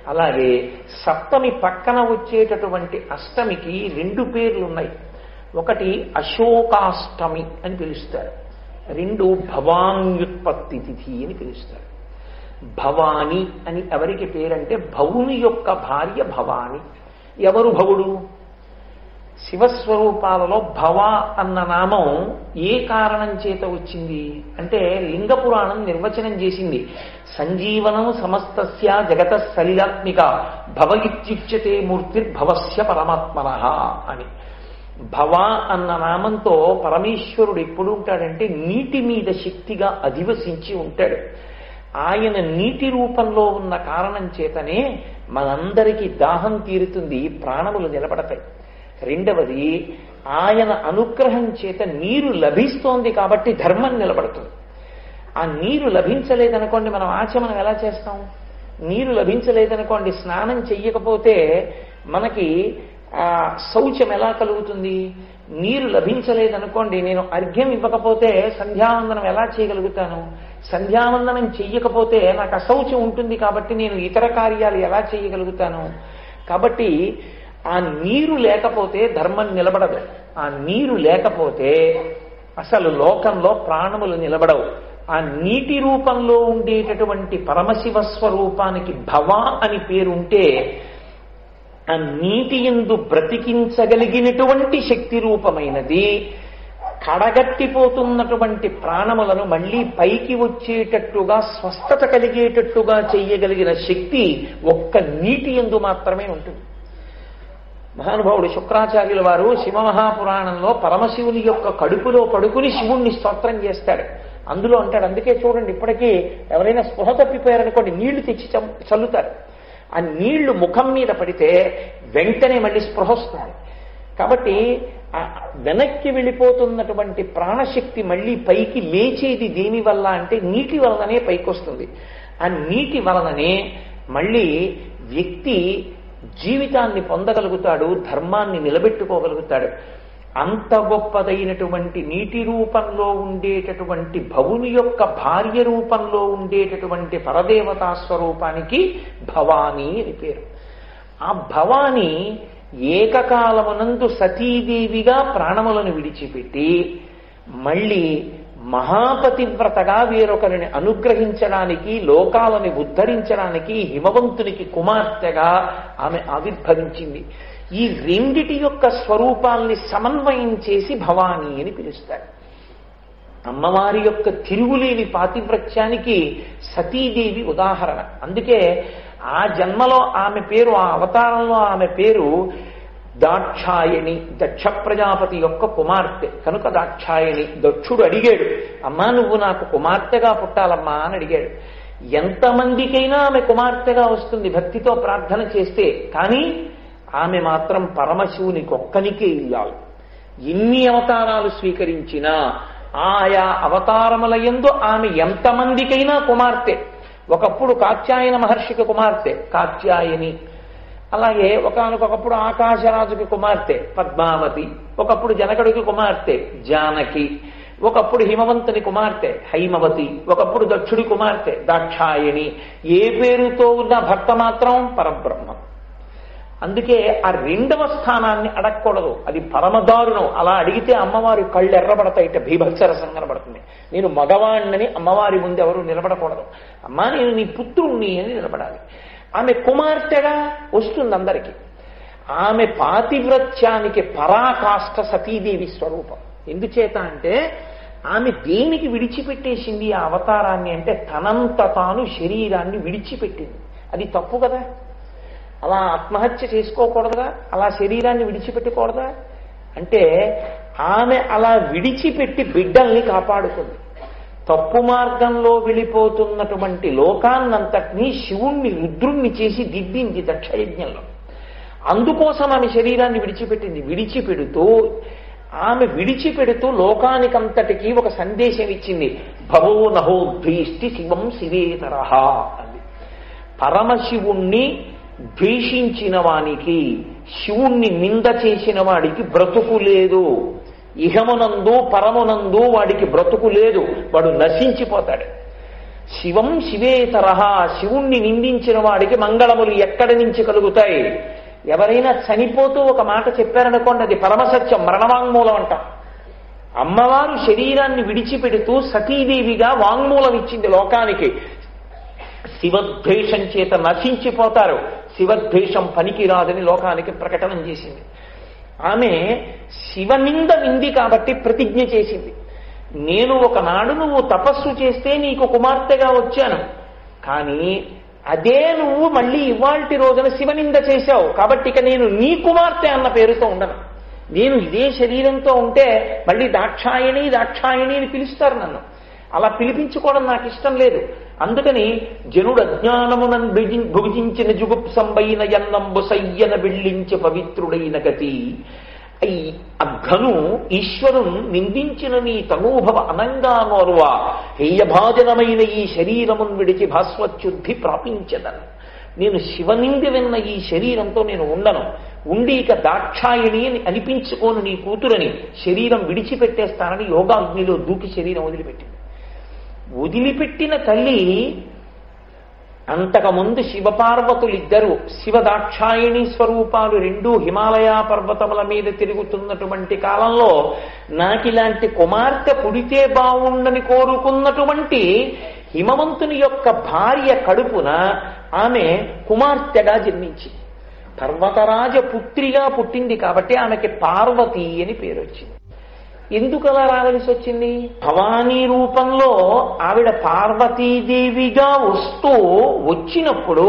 అలాగే సప్తమి పక్కన వచ్చేటటువంటి అష్టమికి రెండు పేర్లు ఉన్నాయి. ఒకటి అశోకాష్టమి అని పిలుస్తారు, రెండు భవాన్యుత్పత్తి తిథి అని పిలుస్తారు. భవాని అని ఎవరికి పేరంటే భవుని యొక్క భార్య భవాని. ఎవరు భవుడు? శివస్వరూపాలలో భవ అన్న నామం ఏ కారణం చేత వచ్చింది అంటే లింగ పురాణం నిర్వచనం చేసింది. సంజీవనం సమస్తస్య జగత సలిలాత్మిక భవ ఇత్యుచ్యతే మూర్తిర్భవస్య పరమాత్మనః అని. భవ అన్న నామంతో పరమేశ్వరుడు ఎప్పుడు ఉంటాడంటే నీటి మీద శక్తిగా అధివసించి ఉంటాడు. ఆయన నీటి రూపంలో ఉన్న కారణం చేతనే మనందరికీ దాహం తీరుతుంది, ప్రాణములు నిలబడతాయి. రెండవది, ఆయన అనుగ్రహం చేత నీరు లభిస్తోంది కాబట్టి ధర్మం నిలబడుతుంది. ఆ నీరు లభించలేదనుకోండి, మనం ఆచమనం ఎలా చేస్తాం? నీరు లభించలేదనుకోండి, స్నానం చెయ్యకపోతే మనకి శౌచం ఎలా కలుగుతుంది? నీరు లభించలేదనుకోండి, నేను అర్ఘ్యం ఇవ్వకపోతే సంధ్యావందనం ఎలా చేయగలుగుతాను? సంధ్యావందనం చెయ్యకపోతే నాకు అశౌచం ఉంటుంది కాబట్టి నేను ఇతర కార్యాలు ఎలా చేయగలుగుతాను? కాబట్టి ఆ నీరు లేకపోతే ధర్మం నిలబడదు. ఆ నీరు లేకపోతే అసలు లోకంలో ప్రాణములు నిలబడవు. ఆ నీటి రూపంలో ఉండేటటువంటి పరమశివ స్వరూపానికి భవ అని పేరుంటే ఆ నీటి యందు బ్రతికించగలిగినటువంటి శక్తి రూపమైనది కడగట్టిపోతున్నటువంటి ప్రాణములను మళ్లీ పైకి వచ్చేటట్టుగా స్వస్థత కలిగేటట్టుగా చెయ్యగలిగిన శక్తి ఒక్క నీటి యందు మాత్రమే ఉంటుంది. మహానుభావుడు శుక్రాచార్యుల వారు శివమహాపురాణంలో పరమశివుని యొక్క కడుపులో పడుకుని శివుణ్ణి స్తోత్రం చేస్తాడు. అందులో అంటాడు, అందుకే చూడండి ఇప్పటికీ ఎవరైనా స్పృహ తప్పిపోయారనుకోండి నీళ్లు తెచ్చి చల్లుతారు. ఆ నీళ్లు ముఖం మీద పడితే వెంటనే మళ్ళీ స్పృహ వస్తుంది. కాబట్టి వెనక్కి వెళ్ళిపోతున్నటువంటి ప్రాణశక్తి మళ్ళీ పైకి లేచేది దేని వల్ల అంటే నీటి వలననే పైకి వస్తుంది. ఆ నీటి వలననే మళ్ళీ వ్యక్తి జీవితాన్ని పొందగలుగుతాడు, ధర్మాన్ని నిలబెట్టుకోగలుగుతాడు. అంత గొప్పదైనటువంటి నీటి రూపంలో ఉండేటటువంటి భవుని యొక్క భార్య రూపంలో ఉండేటటువంటి పరదేవతా స్వరూపానికి భవానీ అని పేరు. ఆ భవానీ ఏకకాలమునందు సతీదేవిగా ప్రాణములను విడిచిపెట్టి మళ్ళీ మహాపతివ్రతగా వేరొకరిని అనుగ్రహించడానికి, లోకాలని ఉద్ధరించడానికి హిమవంతునికి కుమార్తెగా ఆమె ఆవిర్భవించింది. ఈ రెండిటి యొక్క స్వరూపాల్ని సమన్వయం చేసి భవానీ అని పిలుస్తారు. అమ్మవారి యొక్క తిరుగులేని పాతివ్రత్యానికి సతీదేవి ఉదాహరణ. అందుకే ఆ జన్మలో ఆమె పేరు, ఆ అవతారంలో ఆమె పేరు దాక్షాయణి, దక్ష ప్రజాపతి యొక్క కుమార్తె కనుక దాక్షాయణి. దక్షుడు అడిగాడు, అమ్మా నువ్వు నాకు కుమార్తెగా పుట్టాలమ్మా అని అడిగాడు. ఎంతమందికైనా ఆమె కుమార్తెగా వస్తుంది భక్తితో ప్రార్థన చేస్తే, కానీ ఆమె మాత్రం పరమశివునికి ఒక్కనికే ఇల్లాలు. ఎన్ని అవతారాలు స్వీకరించినా ఆయా అవతారముల యందు ఆమె ఎంతమందికైనా కుమార్తె. ఒకప్పుడు కాత్యాయన మహర్షికి కుమార్తె కాత్యాయని, అలాగే ఒకనకొకప్పుడు ఆకాశరాజుకి కుమార్తె పద్మావతి, ఒకప్పుడు జనకుడికి కుమార్తె జానకి, ఒకప్పుడు హిమవంతుని కుమార్తె హైమవతి, ఒకప్పుడు దక్షుడి కుమార్తె దాక్షాయణి. ఏ పేరుతో ఉన్న భర్త మాత్రం పరబ్రహ్మం. అందుకే ఆ రెండవ స్థానాన్ని అడగకూడదు, అది పరమదారుణం. అలా అడిగితే అమ్మవారి కళ్ళు ఎర్రబడతాయిట, భీభత్సరసం కనబడుతుంది. నేను మగవాణ్ణని అమ్మవారి ముందు ఎవరు నిలబడకూడదు. అమ్మా నేను నీ పుత్రుణ్ణి అని నిలబడాలి. ఆమె కుమార్తెగా వస్తుంది అందరికీ. ఆమె పాతివ్రత్యానికి పరాకాష్ఠ సతీదేవి స్వరూపం. ఎందుచేత అంటే ఆమె దేనికి విడిచిపెట్టేసింది ఆ అవతారాన్ని అంటే తనంత తాను శరీరాన్ని విడిచిపెట్టింది. అది తప్పు కదా. అలా ఆత్మహత్య చేసుకోకూడదుగా, అలా శరీరాన్ని విడిచిపెట్టకూడదా అంటే ఆమె అలా విడిచిపెట్టి బిడ్డల్ని కాపాడుకుంది. తప్పు మార్గంలో వెళ్ళిపోతున్నటువంటి లోకాన్నంతటినీ శివుణ్ణి రుద్రుణ్ణి చేసి దిద్దింది దక్షయజ్ఞంలో. అందుకోసం ఆమె శరీరాన్ని విడిచిపెట్టింది. విడిచిపెడుతూ లోకానికంతటికీ ఒక సందేశం ఇచ్చింది. భవో నహోద్భీష్టి శివం శివేతరః అంది. పరమశివుణ్ణి ద్వేషించిన వానికి, శివుణ్ణి నింద చేసిన వాడికి బ్రతుకు లేదు. ఇహమునందు పరమునందు వాడికి బ్రతుకు లేదు, వాడు నశించిపోతాడు. శివం శివేతరహ, శివుణ్ణి నిందించిన వాడికి మంగళములు ఎక్కడి నుంచి కలుగుతాయి? ఎవరైనా చనిపోతూ ఒక మాట చెప్పారనుకోండి, అది పరమసత్యం, మరణవాంగ్మూలం అంటాం. అమ్మవారు శరీరాన్ని విడిచిపెడుతూ సతీదేవిగా వాంగ్మూలం ఇచ్చింది లోకానికి. శివద్వేషం చేత నశించిపోతారు, శివద్వేషం పనికిరాదని లోకానికి ప్రకటన చేసింది. ఆమె శివనింద వింది కాబట్టి ప్రతిజ్ఞ చేసింది. నేను ఒకనాడు నువ్వు తపస్సు చేస్తే నీకు కుమార్తెగా వచ్చాను, కానీ అదే నువ్వు మళ్ళీ ఇవాల్టి రోజున శివనింద చేశావు కాబట్టి ఇక నేను నీ కుమార్తె అన్న పేరుతో ఉండను. నేను ఇదే శరీరంతో ఉంటే మళ్ళీ దాక్షాయణి దాక్షాయణి అని పిలుస్తారు నన్ను. అలా పిలిపించుకోవడం నాకు ఇష్టం లేదు. అందుకని జనుడు అజ్ఞానమునన్ భుజించిన జుగుప్సంబైన యన్నంబు సయ్యన బిళ్ళించి పవిత్రుడైన గతి. అఘను ఈశ్వరును నిందించిన నీ తనూభవ అనంగా నోర్వా హేయభాజనమైన ఈ శరీరమును విడిచి భాస్వచ్యుద్ధి ప్రాపించదను. నేను శివనింది విన్న ఈ శరీరంతో నేను ఉండను, ఉండి ఇక దాక్షాయిణి అని అనిపించుకోను నీ కూతురని శరీరం విడిచిపెట్టేస్తానని యోగాగ్నిలో దూకి శరీరం వదిలిపెట్టింది. వదిలిపెట్టిన తల్లి అంతకుముందు శివపార్వతులిద్దరూ శివదాక్షాయిణి స్వరూపాలు రెండూ హిమాలయ పర్వతముల మీద తిరుగుతున్నటువంటి కాలంలో నాకిలాంటి కుమార్తె పుడితే బావుండని కోరుకున్నటువంటి హిమవంతుని యొక్క భార్య కడుపున ఆమె కుమార్తెగా జన్మించింది. పర్వతరాజ పుత్రిగా పుట్టింది కాబట్టి ఆమెకి పార్వతి అని పేరు వచ్చింది. ఎందుకు అలా రావలసి వచ్చింది? భవానీ రూపంలో ఆవిడ పార్వతీదేవిగా వచ్చినప్పుడు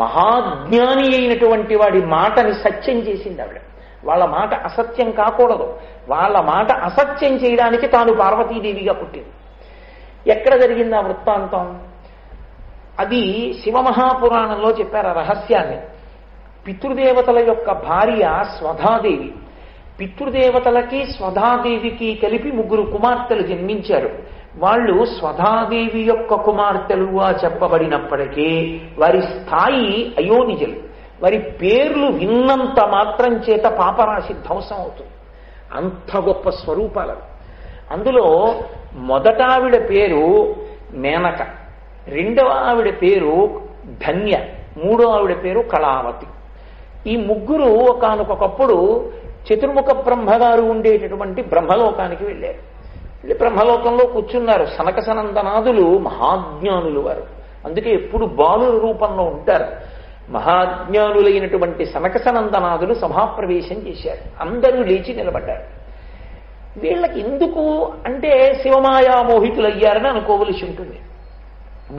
మహాజ్ఞాని అయినటువంటి వాడి మాటని సత్యం చేసింది ఆవిడ. వాళ్ళ మాట అసత్యం కాకూడదు, వాళ్ళ మాట అసత్యం చేయడానికి తాను పార్వతీదేవిగా పుట్టింది. ఎక్కడ జరిగింది ఆ వృత్తాంతం? అది శివమహాపురాణంలో చెప్పారు ఆ రహస్యాన్ని. పితృదేవతల యొక్క భార్య స్వధాదేవి. పితృదేవతలకి స్వధాదేవికి కలిపి 3 కుమార్తెలు జన్మించారు. వాళ్ళు స్వధాదేవి యొక్క కుమార్తెలుగా చెప్పబడినప్పటికీ వారి స్థాయి అయోనిజలు. వారి పేర్లు విన్నంత మాత్రం చేత పాపరాశి ధ్వంసం అవుతుంది. అంత గొప్ప స్వరూపాలు. అందులో మొదట ఆవిడ పేరు మేనక, రెండవ ఆవిడ పేరు ధన్య, మూడో ఆవిడ పేరు కళావతి. ఈ 3 ఒకానొకప్పుడు చతుర్ముఖ బ్రహ్మగారు ఉండేటటువంటి బ్రహ్మలోకానికి వెళ్ళారు. బ్రహ్మలోకంలో కూర్చున్నారు. సనక సనందనాదులు మహాజ్ఞానులు వారు, అందుకే ఎప్పుడు బాలుల రూపంలో ఉంటారు. మహాజ్ఞానులైనటువంటి సనక సనందనాదులు సభాప్రవేశం చేశారు. అందరూ లేచి నిలబడ్డారు. వీళ్ళకి ఎందుకు అంటే శివమాయా మోహితులయ్యారని అనుకోవలసి ఉంటుంది.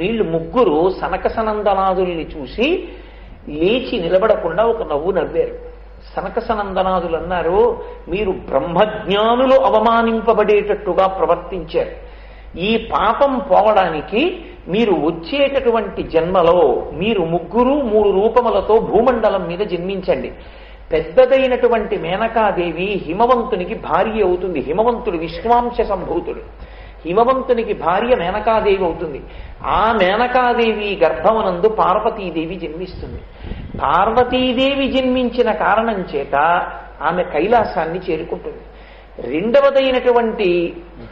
వీళ్ళు 3 సనక సనందనాదుల్ని చూసి లేచి నిలబడకుండా ఒక నవ్వు నవ్వారు. సనక సనందనాదులు అన్నారు, మీరు బ్రహ్మజ్ఞానులు అవమానింపబడేటట్టుగా ప్రవర్తించారు. ఈ పాపం పోవడానికి మీరు వచ్చేటటువంటి జన్మలో మీరు 3 రూపములతో భూమండలం మీద జన్మించండి. పెద్దదైనటువంటి మేనకాదేవి హిమవంతునికి భార్య అవుతుంది. హిమవంతుడు విశ్వాంశ సంభూతుడు. హిమవంతునికి భార్య మేనకాదేవి అవుతుంది. ఆ మేనకాదేవి గర్భమునందు పార్వతీదేవి జన్మిస్తుంది. పార్వతీదేవి జన్మించిన కారణం చేత ఆమె కైలాసాన్ని చేరుకుంటుంది. రెండవదైనటువంటి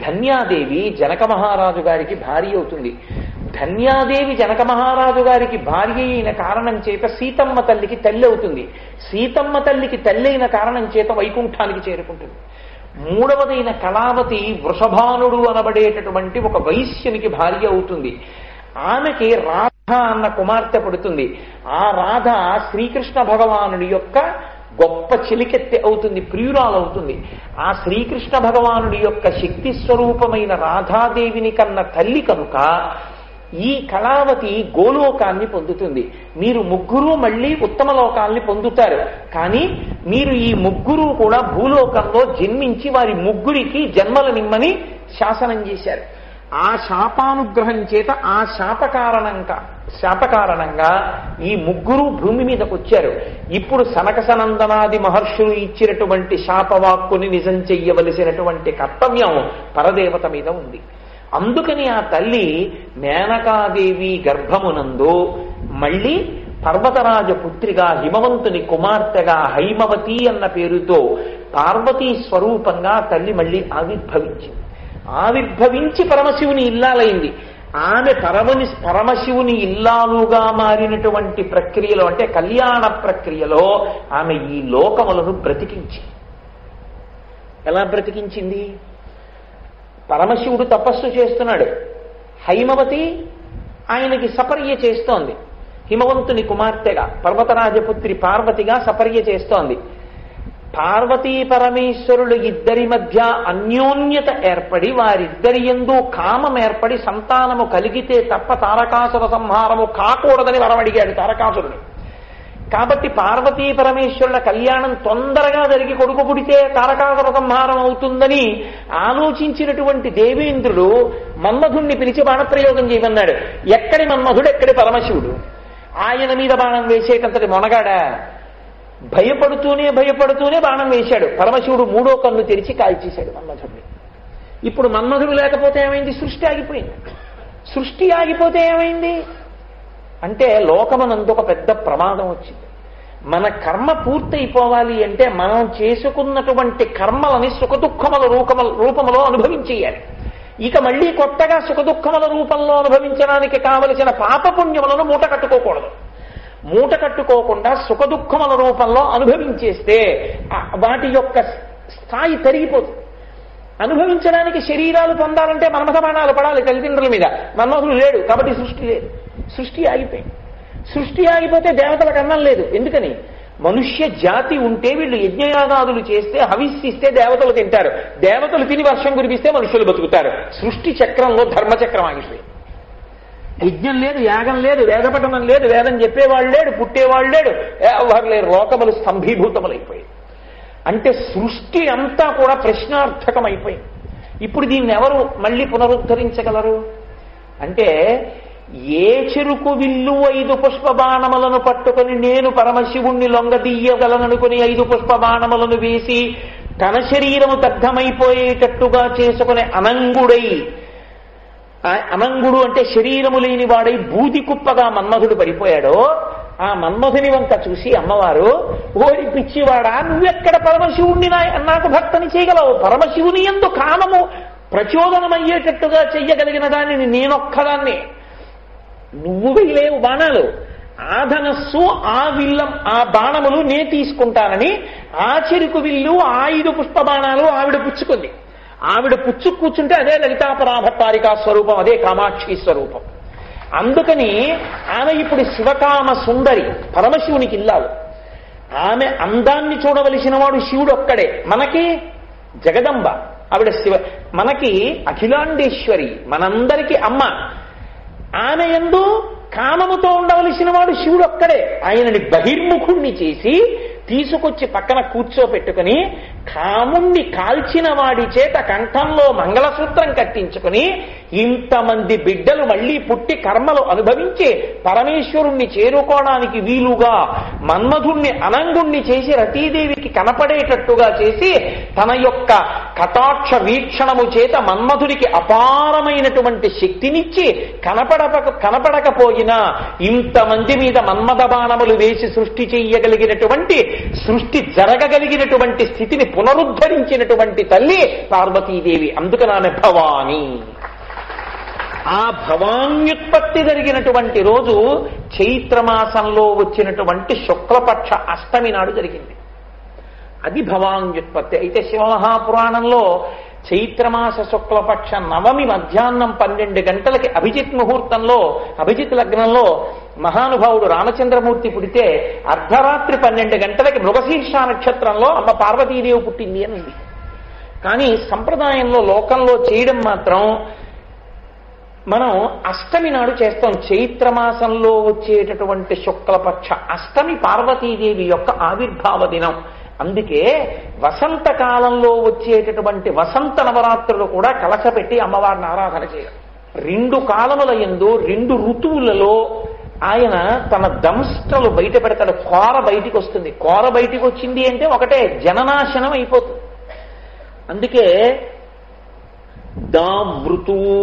ధన్యాదేవి జనక మహారాజు గారికి భార్య అవుతుంది. ధన్యాదేవి జనక మహారాజు గారికి భార్య అయిన కారణం చేత సీతమ్మ తల్లికి తల్లి అవుతుంది. సీతమ్మ తల్లికి తల్లి అయిన కారణం చేత వైకుంఠానికి చేరుకుంటుంది. మూడవదైన కళావతి వృషభానుడు అనబడేటటువంటి ఒక వైశ్యునికి భార్య అవుతుంది. ఆమెకి రాధ అన్న కుమార్తె పుడుతుంది. ఆ రాధ శ్రీకృష్ణ భగవానుడి యొక్క గొప్ప చిలికెత్తె అవుతుంది, ప్రియురాలవుతుంది. ఆ శ్రీకృష్ణ భగవానుడి యొక్క శక్తి స్వరూపమైన రాధాదేవిని కన్న తల్లి కనుక ఈ కళావతి గోలోకాన్ని పొందుతుంది. మీరు 3 మళ్ళీ ఉత్తమ లోకాల్ని పొందుతారు. కానీ మీరు ఈ 3 కూడా భూలోకంలో జన్మించి వారి 3కి జన్మలనిమ్మని శాసనం చేశారు. ఆ శాపానుగ్రహం చేత ఆ శాపకారణంగా ఈ 3 భూమి మీదకి వచ్చారు. ఇప్పుడు సనక సనందనాది మహర్షులు ఇచ్చినటువంటి శాపవాక్కుని నిజం చెయ్యవలసినటువంటి కర్తవ్యం పరదేవత మీద ఉంది. అందుకని ఆ తల్లి మేనకాదేవి గర్భమునందు మళ్ళీ పర్వతరాజ పుత్రిగా హిమవంతుని కుమార్తెగా హైమవతి అన్న పేరుతో పార్వతీ స్వరూపంగా తల్లి మళ్ళీ ఆవిర్భవించింది. ఆవిర్భవించి పరమశివుని ఇల్లాలైంది. ఆమె పరమశివుని ఇల్లాలుగా మారినటువంటి ప్రక్రియలో, అంటే కళ్యాణ ప్రక్రియలో ఆమె ఈ లోకములను బ్రతికించింది. ఎలా బ్రతికించింది? పరమశివుడు తపస్సు చేస్తున్నాడు, హైమవతి ఆయనకి సపర్య చేస్తోంది. హిమవంతుని కుమార్తెగా, పర్వతరాజపుత్రి పార్వతిగా సపర్య చేస్తోంది. పార్వతీ పరమేశ్వరుల ఇద్దరి మధ్య అన్యోన్యత ఏర్పడి, వారిద్దరి యందు కామం ఏర్పడి సంతానము కలిగితే తప్ప తారకాసుర సంహారము కాకూడదని వరం అడిగాడు తారకాసురుడు. కాబట్టి పార్వతీ పరమేశ్వరుల కళ్యాణం తొందరగా జరిగి కొడుకు పుడితే తారకాసుర సంహారం అవుతుందని ఆలోచించినటువంటి దేవేంద్రుడు మన్మధుణ్ణి పిలిచి బాణప్రయోగం చేయమన్నాడు. ఎక్కడి మన్మధుడు, ఎక్కడి పరమశివుడు? ఆయన మీద బాణం వేసేటంతటి మొనగాడా? భయపడుతూనే బాణం వేశాడు. పరమశివుడు మూడో కన్ను తెరిచి కాల్చేశాడు మన్మధుడిని. ఇప్పుడు మన్మధుడు లేకపోతే ఏమైంది? సృష్టి ఆగిపోయింది. సృష్టి ఆగిపోతే ఏమైంది అంటే లోకమనందు ఒక పెద్ద ప్రమాదం వచ్చింది. మన కర్మ పూర్తయిపోవాలి అంటే మనం చేసుకున్నటువంటి కర్మలని సుఖదుఖముల రూపంలో అనుభవించేయాలి. ఇక మళ్ళీ కొత్తగా సుఖదుఖముల రూపంలో అనుభవించడానికి కావలసిన పాపపుణ్యములను మూట కట్టుకోకూడదు. మూట కట్టుకోకుండా సుఖదుఖముల రూపంలో అనుభవించేస్తే వాటి యొక్క స్థాయి తరిగిపోతుంది. అనుభవించడానికి శరీరాలు పొందాలంటే మన్మథ బాణాలు పడాలి తల్లిదండ్రుల మీద. మన్మథుడు లేడు కాబట్టి సృష్టి లేదు. సృష్టి ఆగిపోయింది. సృష్టి ఆగిపోతే దేవతలకు అన్నం లేదు. ఎందుకని? మనుష్య జాతి ఉంటే వీళ్ళు యజ్ఞయాగాదులు చేస్తే, హవిస్సిస్తే దేవతలు తింటారు. దేవతలు తిని వర్షం కురిపిస్తే మనుషులు బతుకుతారు. సృష్టి చక్రంలో ధర్మచక్రం ఆగిపోయింది. యజ్ఞం లేదు, యాగం లేదు, వేదపఠనం లేదు, వేదం చెప్పేవాళ్ళు లేడు, పుట్టేవాళ్ళు లేడు, ఎవరు లేరు. లోకములు స్తంభీభూతములైపోయాయి. అంటే సృష్టి అంతా కూడా ప్రశ్నార్థకమైపోయింది. ఇప్పుడు దీన్ని ఎవరు మళ్ళీ పునరుద్ధరించగలరు అంటే, ఏ చెరుకు విల్లు 5 పుష్పబాణములను పట్టుకొని నేను పరమశివుణ్ణి లొంగదీయగలననుకుని 5 పుష్పబాణములను వేసి తన శరీరము దగ్ధమైపోయేటట్టుగా చేసుకునే అనంగుడు అంటే శరీరము లేని వాడై బూది కుప్పగా మన్మధుడు పడిపోయాడో, ఆ మన్మధుని వంక చూసి అమ్మవారు, ఓరి పిచ్చివాడా, నువ్వెక్కడ పరమశివుణ్ణి నాకు భక్తని చేయగలవు? పరమశివుని యందు కామము ప్రచోదనమయ్యేటట్టుగా చెయ్యగలిగిన దానిని నేనొక్కదాన్ని. నువ్వు వేయలేవు బాణాలు, ఆ ధనస్సు, ఆ విల్లం, ఆ బాణములు నే తీసుకుంటానని ఆ చెరుకు విల్లు, 5 పుష్ప బాణాలు ఆవిడ పుచ్చుకుంది. ఆవిడ కూర్చుంటే అదే లలితాపరాభట్టారికా స్వరూపం, అదే కామాక్షి స్వరూపం. అందుకని ఆమె ఇప్పుడు శివకామ సుందరి, పరమశివునికి ఇల్లాలు. ఆమె అందాన్ని చూడవలసిన వాడు శివుడు ఒక్కడే. మనకి జగదంబ, ఆవిడ శివ, మనకి అఖిలాండేశ్వరి, మనందరికీ అమ్మ. ఆమె యందు కామముతో ఉండవలసిన వాడు శివుడు ఒక్కడే. ఆయనని బహిర్ముఖుణ్ణి చేసి తీసుకొచ్చి పక్కన కూర్చోపెట్టుకుని కాముణ్ణి కాల్చిన వాడి చేత కంఠంలో మంగళసూత్రం కట్టించుకుని ఇంతమంది బిడ్డలు మళ్లీ పుట్టి కర్మలు అనుభవించి పరమేశ్వరుణ్ణి చేరుకోవడానికి వీలుగా మన్మధుణ్ణి అనంగుణ్ణి చేసి రతీదేవికి కనపడేటట్టుగా చేసి తన యొక్క కటాక్ష వీక్షణము చేత మన్మధుడికి అపారమైనటువంటి శక్తినిచ్చి కనపడకపోయినా ఇంతమంది మీద మన్మథ బాణములు వేసి సృష్టి చెయ్యగలిగినటువంటి, సృష్టి జరగగలిగినటువంటి స్థితిని పునరుద్ధరించినటువంటి తల్లి పార్వతీదేవి. అందుకని ఆమె భవాని. ఆ భవాన్యుత్పత్తి జరిగినటువంటి రోజు చైత్రమాసంలో వచ్చినటువంటి శుక్లపక్ష అష్టమి నాడు జరిగింది. అది భవాన్యుత్పత్తి. అయితే శివమహాపురాణంలో చైత్రమాస శుక్లపక్ష నవమి మధ్యాహ్నం 12 గంటలకి అభిజిత్ ముహూర్తంలో, అభిజిత్ లగ్నంలో మహానుభావుడు రామచంద్రమూర్తి పుడితే అర్ధరాత్రి 12 గంటలకి మృగశీర్ష నక్షత్రంలో అమ్మ పార్వతీదేవి పుట్టింది అని ఉంది. కానీ సంప్రదాయంలో, లోకంలో చేయడం మాత్రం మనం అష్టమి నాడు చేస్తాం. చైత్రమాసంలో వచ్చేటటువంటి శుక్లపక్ష అష్టమి పార్వతీదేవి యొక్క ఆవిర్భావ దినం. అందుకే వసంతకాలంలో వచ్చేటటువంటి వసంత నవరాత్రులు కూడా కలశపెట్టి అమ్మవారిని ఆరాధన చేయడం. 2 కాలముల యందు 2 ఋతువులలో ఆయన తన దంష్ట్రలు బయట పెడతాడు. కోర బయటికి వస్తుంది. కోర బయటికి వచ్చింది అంటే ఒకటే, జననాశనం అయిపోతుంది. అందుకే దామృతువు,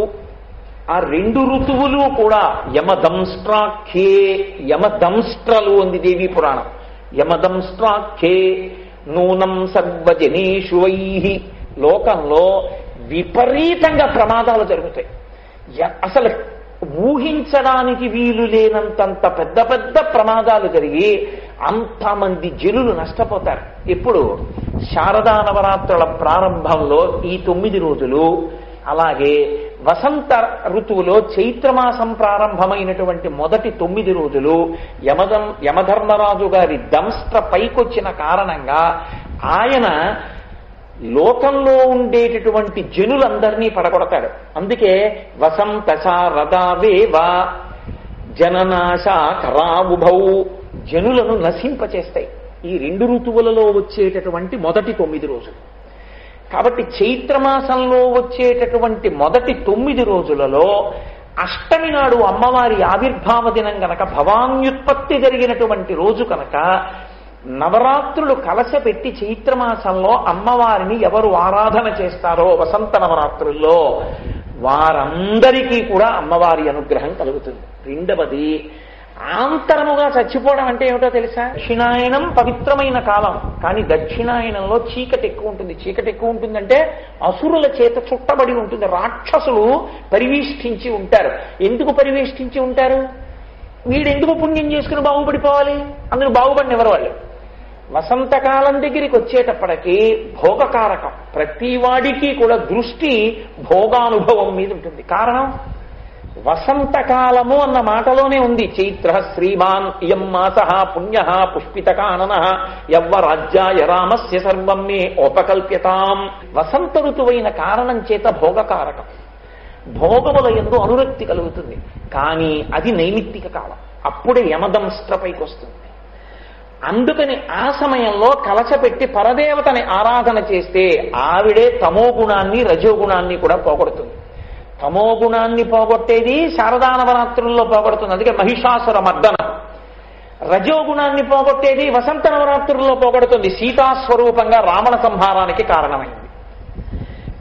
ఆ 2 ఋతువులు కూడా యమదంష్ట్రాఖ్యే, యమదంష్ట్రలు ఉంది దేవీ పురాణం. యమదంష్ట్రాఖ్యే నూనం సర్వజనేషు వైహి. లోకంలో విపరీతంగా ప్రమాదాలు జరుగుతాయి. అసలు ఊహించడానికి వీలు లేనంతంత పెద్ద పెద్ద ప్రమాదాలు జరిగి అంతమంది జనులు నష్టపోతారు. ఇప్పుడు శారదా నవరాత్రుల ప్రారంభంలో ఈ 9 రోజులు, అలాగే వసంత ఋతువులో చైత్రమాసం ప్రారంభమైనటువంటి మొదటి 9 రోజులు యమధర్మరాజు గారి దంస్ట్ర పైకొచ్చిన కారణంగా ఆయన లోకంలో ఉండేటటువంటి జనులందరినీ పడగొడతాడు. అందుకే వసంత శారదావేవ జననాశ కరావుభౌ, జనులను నశింపచేస్తాయి ఈ 2 ఋతువులలో వచ్చేటటువంటి మొదటి 9 రోజులు. కాబట్టి చైత్రమాసంలో వచ్చేటటువంటి మొదటి 9 రోజులలో అష్టమి నాడు అమ్మవారి ఆవిర్భావ దినం గనక, భవాన్యుత్పత్తి జరిగినటువంటి రోజు కనుక నవరాత్రులు కలశపెట్టి చైత్రమాసంలో అమ్మవారిని ఎవరు ఆరాధన చేస్తారో వసంత నవరాత్రుల్లో వారందరికీ కూడా అమ్మవారి అనుగ్రహం కలుగుతుంది. రెండవది, ఆంతరముగా చచ్చిపోవడం అంటే ఏమిటో తెలుసా? దక్షిణాయనం పవిత్రమైన కాలం, కానీ దక్షిణాయనంలో చీకటి ఎక్కువ ఉంటుంది. చీకటి ఎక్కువ ఉంటుందంటే అసురుల చేత చుట్టబడి ఉంటుంది. రాక్షసులు పరివేష్టించి ఉంటారు. ఎందుకు పరివేష్టించి ఉంటారు? వీడెందుకు పుణ్యం చేసుకుని బాగుపడిపోవాలి? అందుకు బాగుపడినెవరు వాళ్ళు? వసంతకాలం దగ్గరికి వచ్చేటప్పటికీ భోగకారకం, ప్రతి వాడికి కూడా దృష్టి భోగానుభవం మీద ఉంటుంది. కారణం వసంతకాలము అన్న మాటలోనే ఉంది. చైత్ర శ్రీమాన్ ఇయం మాస పుణ్య పుష్పితకానన యవ్వ రాజ్యాయ రామస్య సర్వం మే ఉపకల్ప్యతాం. వసంత ఋతువైన కారణం చేత భోగకారకం, భోగముల యందు అనురక్తి కలుగుతుంది. కానీ అది నైమిత్తిక కాలం, అప్పుడే యమదంస్ట్రపైకి వస్తుంది. అందుకని ఆ సమయంలో కలశపెట్టి పరదేవతని ఆరాధన చేస్తే ఆవిడే తమోగుణాన్ని రజోగుణాన్ని కూడా పోగొడుతుంది. తమోగుణాన్ని పోగొట్టేది శారదా నవరాత్రుల్లో పోగొడుతుంది, అందుకే మహిషాసుర మర్దనం. రజోగుణాన్ని పోగొట్టేది వసంత నవరాత్రుల్లో పోగొడుతుంది, సీతాస్వరూపంగా రావణ సంహారానికి కారణమైంది.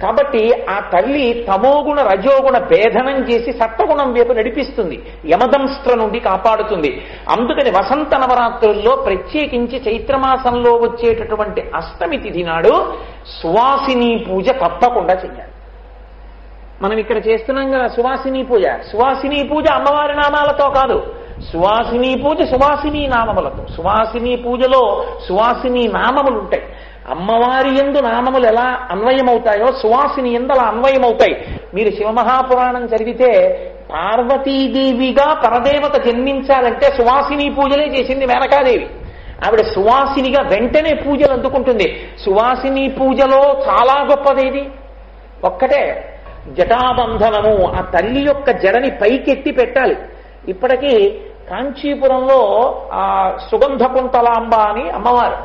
కాబట్టి ఆ తల్లి తమోగుణ రజోగుణ భేదనం చేసి సత్వగుణం వైపు నడిపిస్తుంది, యమదంస్ట్ర నుండి కాపాడుతుంది. అందుకని వసంత నవరాత్రుల్లో ప్రత్యేకించి చైత్రమాసంలో వచ్చేటటువంటి అష్టమి తిథి నాడు సువాసిని పూజ తప్పకుండా చెయ్యాలి. మనం ఇక్కడ చేస్తున్నాం కదా సువాసిని పూజ. సువాసిని పూజ అమ్మవారి నామాలతో కాదు, సువాసిని పూజ సువాసిని నామములతో. సువాసిని పూజలో సువాసిని నామములు ఉంటాయి. అమ్మవారి యందు నామములు ఎలా అన్వయమవుతాయో సువాసిని యందు అలా అన్వయమవుతాయి. మీరు శివమహాపురాణం చదివితే పార్వతీదేవిగా పరదేవత జన్మించాలంటే సువాసిని పూజలే చేసింది మేనకాదేవి. ఆవిడ సువాసినిగా వెంటనే పూజలు అందుకుంటుంది. సువాసిని పూజలో చాలా గొప్పదేది ఒక్కటే, జటాబంధనము. ఆ తల్లి యొక్క జడని పైకెత్తి పెట్టాలి. ఇప్పటికీ కాంచీపురంలో ఆ సుగంధ కుంతలాంబ అని అమ్మవారు,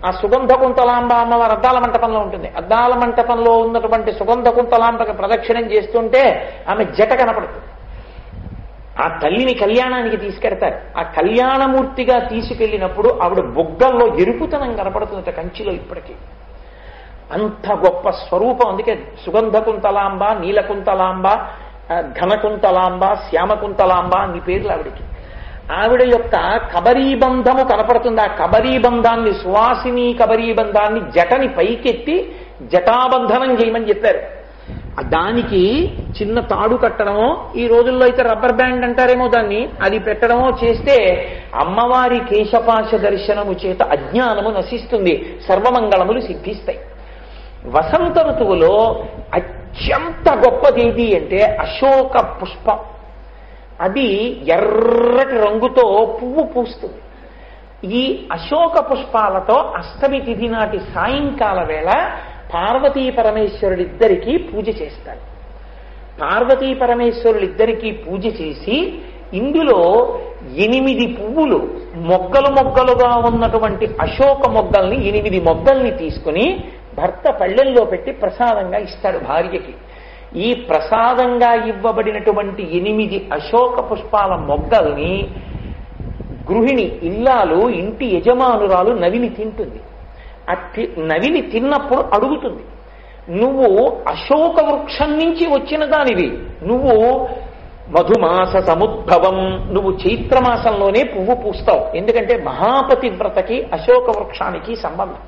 ఆ సుగంధ కుంతలాంబ అమ్మవారు అద్దాల మంటపంలో ఉంటుంది. అద్దాల మంటపంలో ఉన్నటువంటి సుగంధ కుంతలాంబకి ప్రదక్షిణం చేస్తుంటే ఆమె జట కనపడుతుంది. ఆ తల్లిని కళ్యాణానికి తీసుకెడతారు. ఆ కళ్యాణమూర్తిగా తీసుకెళ్లినప్పుడు ఆవిడ బొగ్గల్లో ఎరుపుతనం కనపడుతుంది కంచిలో ఇప్పటికీ. అంత గొప్ప స్వరూపం. అందుకే సుగంధ కుంతలాంబ, నీలకుంతలాంబ, ఘనకుంతలాంబ, శ్యామకుంతలాంబ అన్ని పేర్లు ఆవిడికి. ఆవిడ యొక్క కబరీబంధము కనపడుతుంది. ఆ కబరీబంధాన్ని, సువాసిని కబరీబంధాన్ని జటని పైకెత్తి జటాబంధనం చేయమని చెప్పారు. దానికి చిన్న తాడు కట్టడమో, ఈ రోజుల్లో అయితే రబ్బర్ బ్యాండ్ అంటారేమో దాన్ని, అది పెట్టడమో చేస్తే అమ్మవారి కేశపాశ దర్శనము చేత అజ్ఞానము నశిస్తుంది, సర్వమంగళములు సిద్ధిస్తాయి. వసంత ఋతువులో అత్యంత గొప్పదేది అంటే అశోక పుష్పం. అది ఎర్రటి రంగుతో పువ్వు పూస్తుంది. ఈ అశోక పుష్పాలతో అష్టమి తిథి నాటి సాయంకాల వేళ పార్వతీ పరమేశ్వరుడిద్దరికీ పూజ చేస్తారు. పార్వతీ పరమేశ్వరులిద్దరికీ పూజ చేసి ఇందులో 8 పువ్వులు మొగ్గలు మొగ్గలుగా ఉన్నటువంటి అశోక మొగ్గల్ని 8 మొగ్గల్ని తీసుకుని భర్త పళ్ళెల్లో పెట్టి ప్రసాదంగా ఇస్తాడు భార్యకి. ఈ ప్రసాదంగా ఇవ్వబడినటువంటి 8 అశోక పుష్పాల మొగ్గల్ని గృహిణి, ఇల్లాలు, ఇంటి యజమానురాలు నవిలి తింటుంది. నవిలి తిన్నప్పుడు అడుగుతుంది, నువ్వు అశోక వృక్షం నుంచి వచ్చిన దానివి, నువ్వు మధుమాస సముద్భవం, నువ్వు చైత్రమాసంలోనే పువ్వు పూస్తావు. ఎందుకంటే మహాపతివ్రతకి అశోక వృక్షానికి సంబంధం.